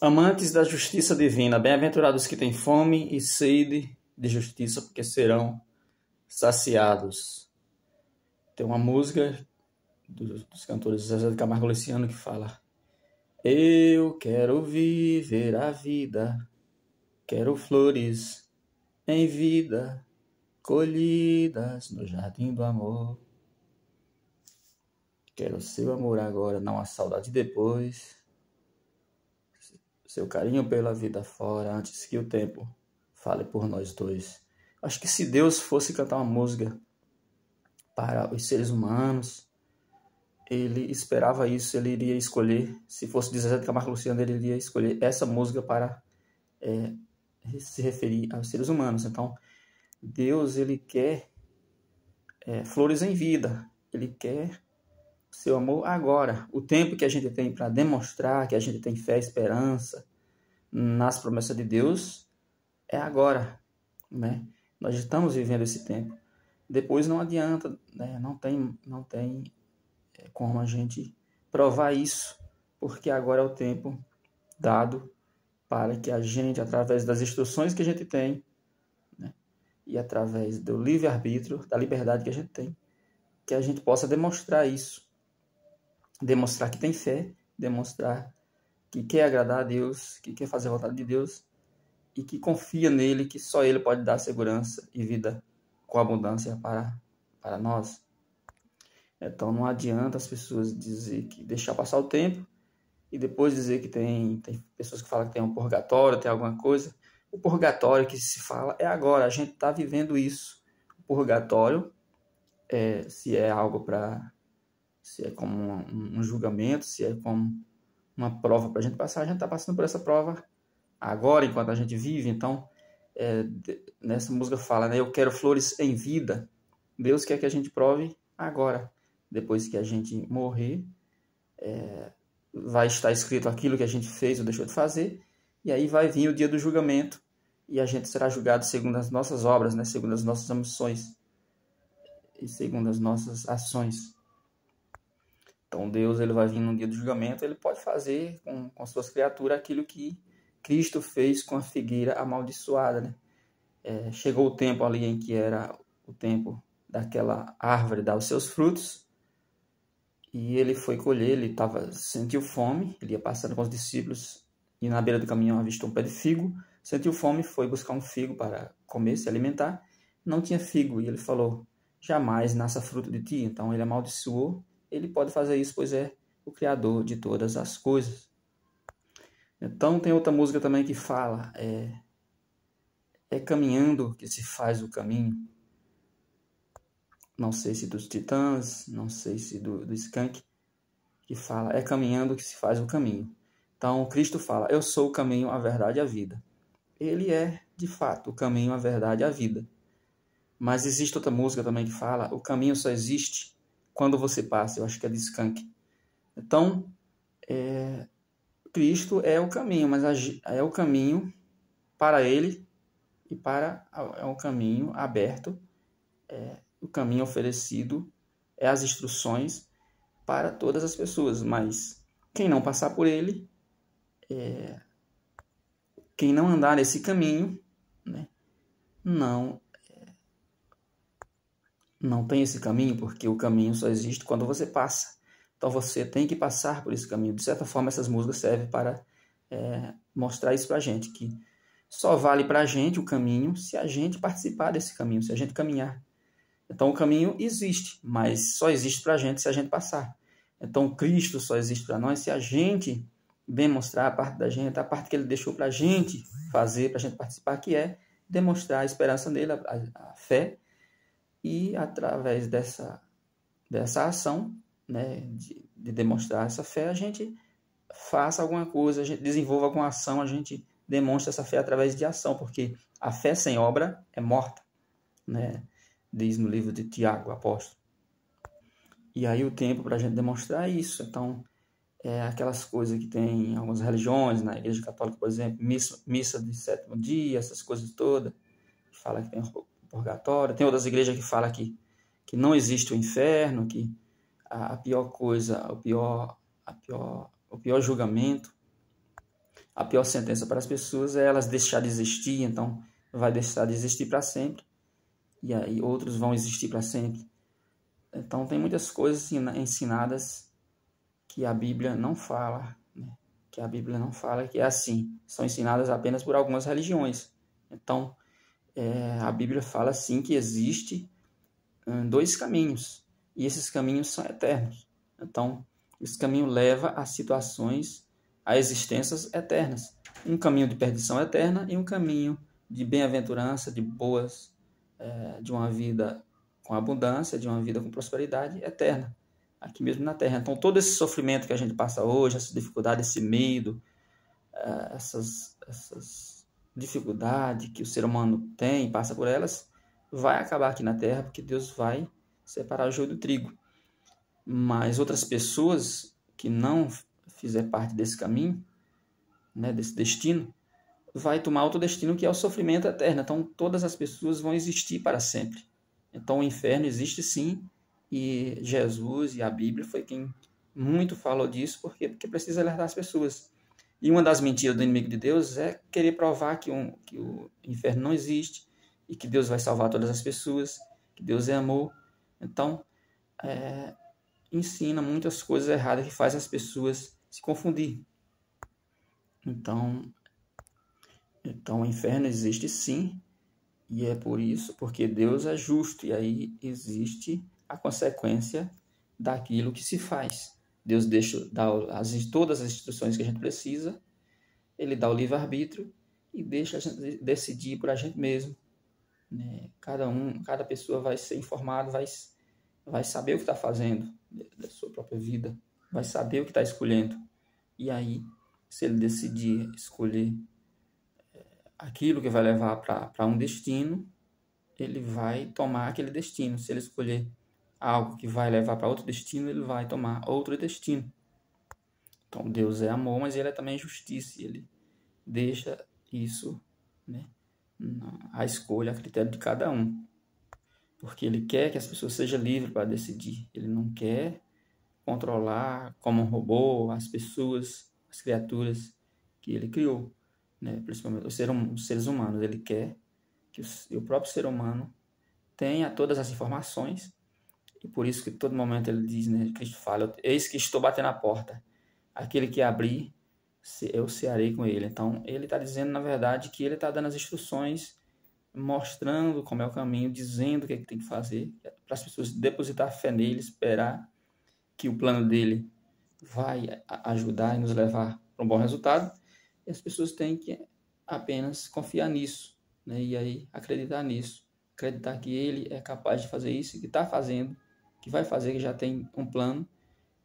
Amantes da justiça divina, bem-aventurados que têm fome e sede de justiça, porque serão saciados. Tem uma música dos cantores Zezé de Camargo e Luciano que fala: eu quero viver a vida, quero flores em vida, colhidas no jardim do amor. Quero seu amor agora, não a saudade depois. Seu carinho pela vida fora, antes que o tempo fale por nós dois. Acho que se Deus fosse cantar uma música para os seres humanos, ele esperava isso, ele iria escolher, se fosse Zezé de Camargo e Luciano, ele iria escolher essa música para se referir aos seres humanos. Então, Deus, ele quer flores em vida, ele quer seu amor agora. O tempo que a gente tem para demonstrar que a gente tem fé e esperança nas promessas de Deus é agora, né? Nós estamos vivendo esse tempo. Depois não adianta, né? Não tem como a gente provar isso, porque agora é o tempo dado para que a gente, através das instruções que a gente tem, né? E através do livre-arbítrio, da liberdade que a gente tem, que a gente possa demonstrar isso. Demonstrar que tem fé, demonstrar que quer agradar a Deus, que quer fazer a vontade de Deus e que confia nele, que só ele pode dar segurança e vida com abundância para nós. Então não adianta as pessoas dizer que deixar passar o tempo e depois dizer que tem pessoas que falam que tem um purgatório, tem alguma coisa. O purgatório que se fala é agora, a gente está vivendo isso. O purgatório, se é algo para... se é como um julgamento, se é como uma prova para a gente passar, a gente está passando por essa prova agora, enquanto a gente vive. Então, nessa música fala, né? Eu quero flores em vida. Deus quer que a gente prove agora. Depois que a gente morrer, vai estar escrito aquilo que a gente fez ou deixou de fazer, e aí vai vir o dia do julgamento, e a gente será julgado segundo as nossas obras, né? Segundo as nossas ambições e segundo as nossas ações. Então Deus, ele vai vir no dia do julgamento, ele pode fazer com suas criaturas aquilo que Cristo fez com a figueira amaldiçoada, né? Chegou o tempo ali em que era o tempo daquela árvore dar os seus frutos, e ele foi colher, ele sentiu fome, ele ia passando com os discípulos, e na beira do caminho avistou um pé de figo, sentiu fome, foi buscar um figo para comer, se alimentar, não tinha figo, e ele falou, jamais nasça fruto de ti. Então ele amaldiçoou. Ele pode fazer isso, pois é o Criador de todas as coisas. Então tem outra música também que fala, é caminhando que se faz o caminho. Não sei se dos Titãs, não sei se do Skank, que fala, é caminhando que se faz o caminho. Então Cristo fala, eu sou o caminho, a verdade e a vida. Ele é, de fato, o caminho, a verdade e a vida. Mas existe outra música também que fala, o caminho só existe quando você passa. Eu acho que é de Skank. Então, Cristo é o caminho, mas é o caminho para ele e é um caminho aberto, o caminho oferecido, as instruções para todas as pessoas, mas quem não passar por ele, quem não andar nesse caminho, né, não tem esse caminho, porque o caminho só existe quando você passa. Então você tem que passar por esse caminho. De certa forma, essas músicas servem para mostrar isso para a gente, que só vale para a gente o caminho se a gente participar desse caminho, se a gente caminhar. Então o caminho existe, mas só existe para a gente se a gente passar. Então Cristo só existe para nós se a gente demonstrar a parte da gente, a parte que ele deixou para a gente fazer, para a gente participar, que é demonstrar a esperança nele, a fé, e através dessa ação, né, de demonstrar essa fé, a gente faça alguma coisa, a gente desenvolva alguma ação, a gente demonstra essa fé através de ação, porque a fé sem obra é morta, né? Diz no livro de Tiago, apóstolo. E aí o tempo para a gente demonstrar isso. Então, aquelas coisas que tem em algumas religiões, na Igreja Católica, por exemplo, missa de sétimo dia, essas coisas todas, que fala que tem purgatório. Tem outras igrejas que falam que não existe o inferno, que a pior coisa, o pior julgamento A pior sentença para as pessoas é elas deixar de existir, então vai deixar de existir para sempre, e aí outros vão existir para sempre. Então tem muitas coisas ensinadas que a Bíblia não fala, né? Que a Bíblia não fala que é assim, são ensinadas apenas por algumas religiões. Então a Bíblia fala sim que existe dois caminhos, e esses caminhos são eternos. Então esse caminho leva a situações, a existências eternas. Um caminho de perdição eterna e um caminho de bem-aventurança, de boas, de uma vida com abundância, de uma vida com prosperidade eterna, aqui mesmo na Terra. Então todo esse sofrimento que a gente passa hoje, essa dificuldade, esse medo, essas dificuldades que o ser humano tem, passa por elas, vai acabar aqui na Terra, porque Deus vai separar o joio do trigo. Mas outras pessoas que não fizer parte desse caminho, né, desse destino, vai tomar outro destino que é o sofrimento eterno. Então todas as pessoas vão existir para sempre. Então o inferno existe sim, e Jesus e a Bíblia foi quem muito falou disso, porque precisa alertar as pessoas. E uma das mentiras do inimigo de Deus é querer provar que o inferno não existe e que Deus vai salvar todas as pessoas, que Deus é amor. Então ensina muitas coisas erradas que fazem as pessoas se confundir. Então o inferno existe sim, e é por isso, porque Deus é justo, e aí existe a consequência daquilo que se faz. Deus dá todas as instruções que a gente precisa, ele dá o livre-arbítrio e deixa a gente decidir por a gente mesmo. Né? Cada pessoa vai ser informado, vai saber o que está fazendo da sua própria vida, vai saber o que está escolhendo. E aí, se ele decidir escolher aquilo que vai levar para um destino, ele vai tomar aquele destino. Se ele escolher algo que vai levar para outro destino, ele vai tomar outro destino. Então Deus é amor, mas ele é também justiça, e ele deixa isso, né, a escolha, a critério de cada um. Porque ele quer que as pessoas sejam livres para decidir. Ele não quer controlar como um robô as pessoas, as criaturas que ele criou, né? Principalmente os seres humanos. Ele quer que o próprio ser humano tenha todas as informações, e por isso que todo momento ele diz, né, Cristo fala, eis que estou batendo a porta, aquele que abrir, eu cearei com ele. Então ele está dizendo, na verdade, que ele está dando as instruções, mostrando como é o caminho, dizendo o que tem que fazer, para as pessoas depositar fé nele, esperar que o plano dele vai ajudar e nos levar para um bom resultado, e as pessoas têm que apenas confiar nisso, né? E aí acreditar nisso, acreditar que ele é capaz de fazer isso, que está fazendo, que vai fazer, que já tem um plano,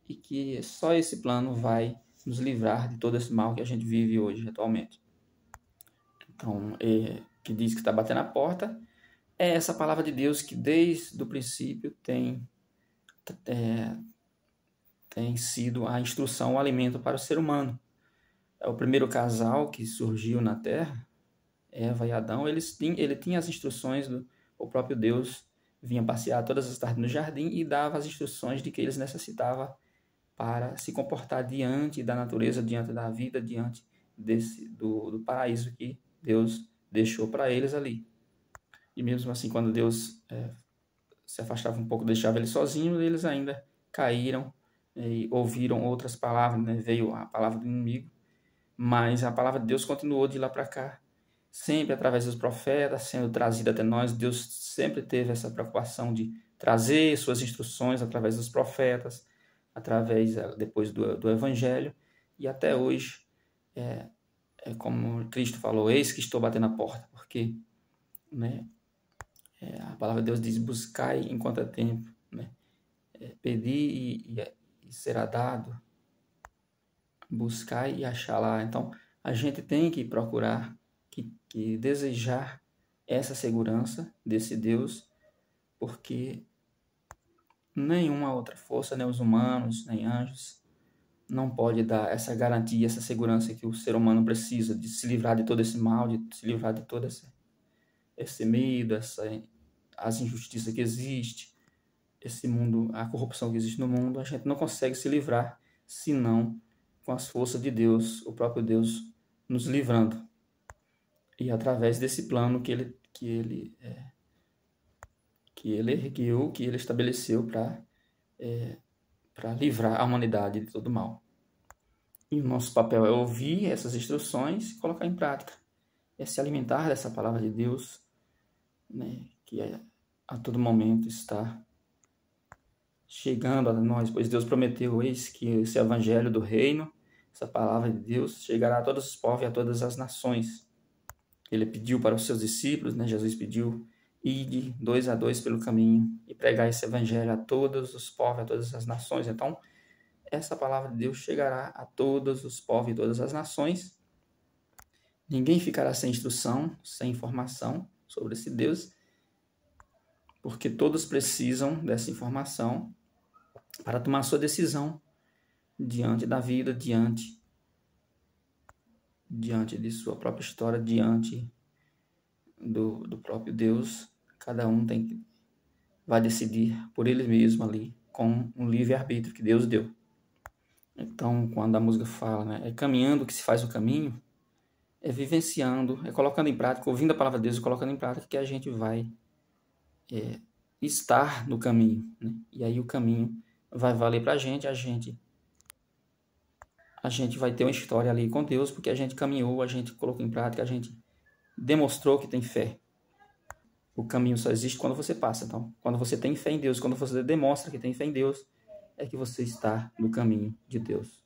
e que só esse plano vai nos livrar de todo esse mal que a gente vive hoje, atualmente. Então, que diz que está batendo a porta, é essa palavra de Deus que desde o princípio tem sido a instrução, o alimento para o ser humano. É o primeiro casal que surgiu na Terra, Eva e Adão, ele tinha as instruções o próprio Deus vinha passear todas as tardes no jardim e dava as instruções de que eles necessitavam para se comportar diante da natureza, diante da vida, diante do paraíso que Deus deixou para eles ali. E mesmo assim, quando Deus se afastava um pouco, deixava eles sozinhos, eles ainda caíram e ouviram outras palavras, né? Veio a palavra do inimigo, mas a palavra de Deus continuou de lá para cá, sempre através dos profetas, sendo trazida até nós. Deus sempre teve essa preocupação de trazer suas instruções através dos profetas, através depois do Evangelho, e até hoje é como Cristo falou, eis que estou batendo a porta, porque, né, a palavra de Deus diz, buscai enquanto é tempo, né? Pedir e será dado, buscar e achar lá. Então a gente tem que procurar, que desejar essa segurança desse Deus, porque nenhuma outra força, nem os humanos, nem anjos, não pode dar essa garantia, essa segurança que o ser humano precisa de se livrar de todo esse mal, de se livrar de todo esse medo, as injustiças que existem, esse mundo, a corrupção que existe no mundo. A gente não consegue se livrar senão com as forças de Deus, o próprio Deus nos livrando. E através desse plano que ele ergueu, que ele estabeleceu para livrar a humanidade de todo mal. E o nosso papel é ouvir essas instruções e colocar em prática. É se alimentar dessa palavra de Deus, né, que a todo momento está chegando a nós, pois Deus prometeu, eis que esse evangelho do reino, essa palavra de Deus, chegará a todos os povos e a todas as nações. Ele pediu para os seus discípulos, né, Jesus pediu, ide 2 a 2 pelo caminho e pregar esse evangelho a todos os povos, a todas as nações. Então, essa palavra de Deus chegará a todos os povos e todas as nações. Ninguém ficará sem instrução, sem informação sobre esse Deus, porque todos precisam dessa informação para tomar sua decisão diante da vida, diante de sua própria história, diante do próprio Deus. Cada um vai decidir por ele mesmo ali, com um livre-arbítrio que Deus deu. Então, quando a música fala, né, é caminhando que se faz o caminho, é vivenciando, é colocando em prática, ouvindo a palavra de Deus e colocando em prática, que a gente vai estar no caminho, né? E aí o caminho vai valer pra gente, a gente vai ter uma história ali com Deus, porque a gente caminhou, a gente colocou em prática, a gente demonstrou que tem fé. O caminho só existe quando você passa. Então, quando você tem fé em Deus, quando você demonstra que tem fé em Deus, é que você está no caminho de Deus.